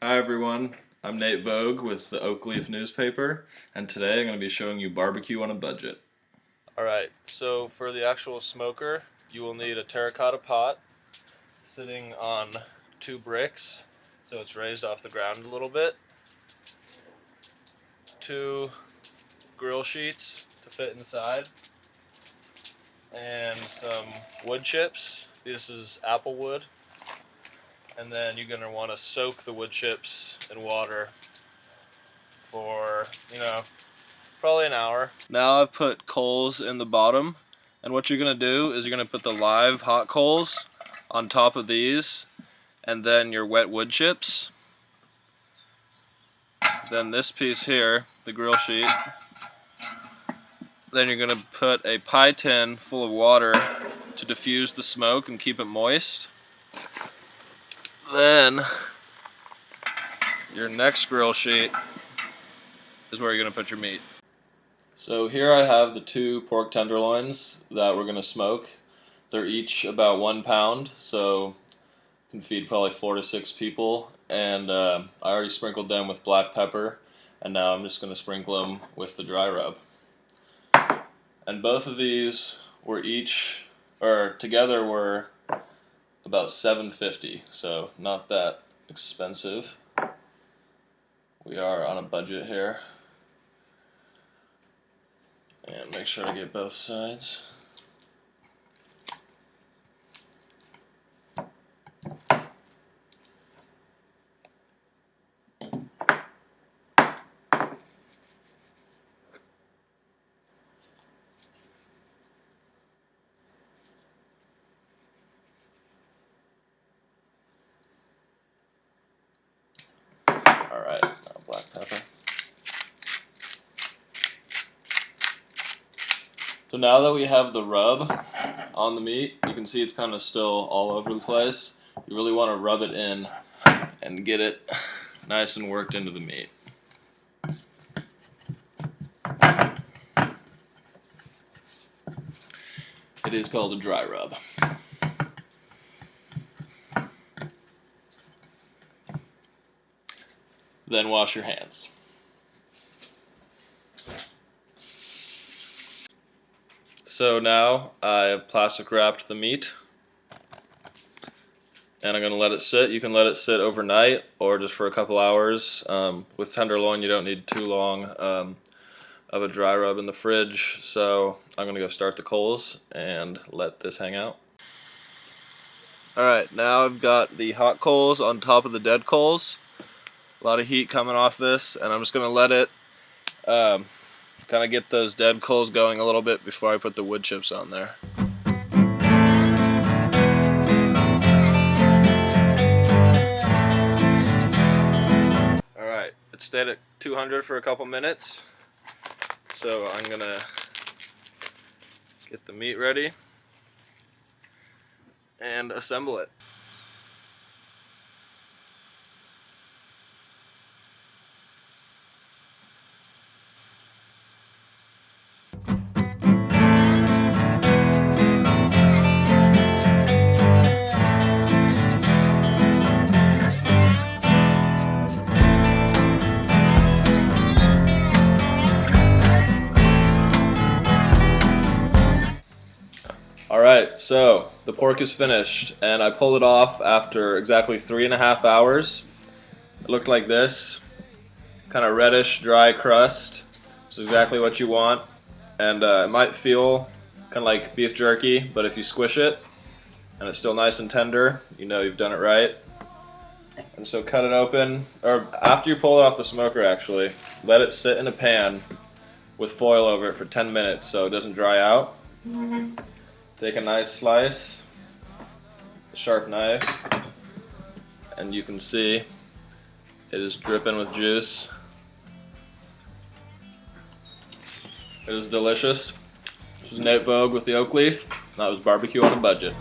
Hi everyone, I'm Nate Vogue with the Oak Leaf newspaper, and today I'm going to be showing you barbecue on a budget. Alright, so for the actual smoker, you will need a terracotta pot sitting on 2 bricks, so it's raised off the ground a little bit, 2 grill sheets to fit inside, and some wood chips. This is apple wood, and then you're going to want to soak the wood chips in water for, probably an hour. Now I've put coals in the bottom, and what you're going to do is you're going to put the live hot coals on top of these, and then your wet wood chips. Then this piece here, the grill sheet. Then you're going to put a pie tin full of water to diffuse the smoke and keep it moist. Then your next grill sheet is where you're going to put your meat. So here I have the 2 pork tenderloins that we're going to smoke. They're each about 1 pound, so can feed probably 4 to 6 people. And I already sprinkled them with black pepper, and now I'm just going to sprinkle them with the dry rub. And both of these were together were about $7.50, so not that expensive. We are on a budget here. And make sure to get both sides. Alright, now black pepper. So now that we have the rub on the meat, you can see it's kind of still all over the place. You really want to rub it in and get it nice and worked into the meat. It is called a dry rub. Then wash your hands. So now I have plastic wrapped the meat, and I'm going to let it sit. You can let it sit overnight or just for a couple hours. With tenderloin you don't need too long of a dry rub in the fridge, so I'm going to go start the coals and let this hang out. Alright, now I've got the hot coals on top of the dead coals. A lot of heat coming off this, and I'm just going to let it kind of get those dead coals going a little bit before I put the wood chips on there. Alright, it stayed at 200 for a couple minutes, so I'm going to get the meat ready and assemble it. Alright, so the pork is finished, and I pulled it off after exactly 3.5 hours. It looked like this, kind of reddish, dry crust. It's exactly what you want, and it might feel kind of like beef jerky, but if you squish it and it's still nice and tender, you know you've done it right. And so cut it open, or after you pull it off the smoker actually, let it sit in a pan with foil over it for 10 minutes so it doesn't dry out. Take a nice slice, a sharp knife, and you can see it is dripping with juice. It is delicious. This was Nate Vogue with the Oak Leaf. That was barbecue on a budget.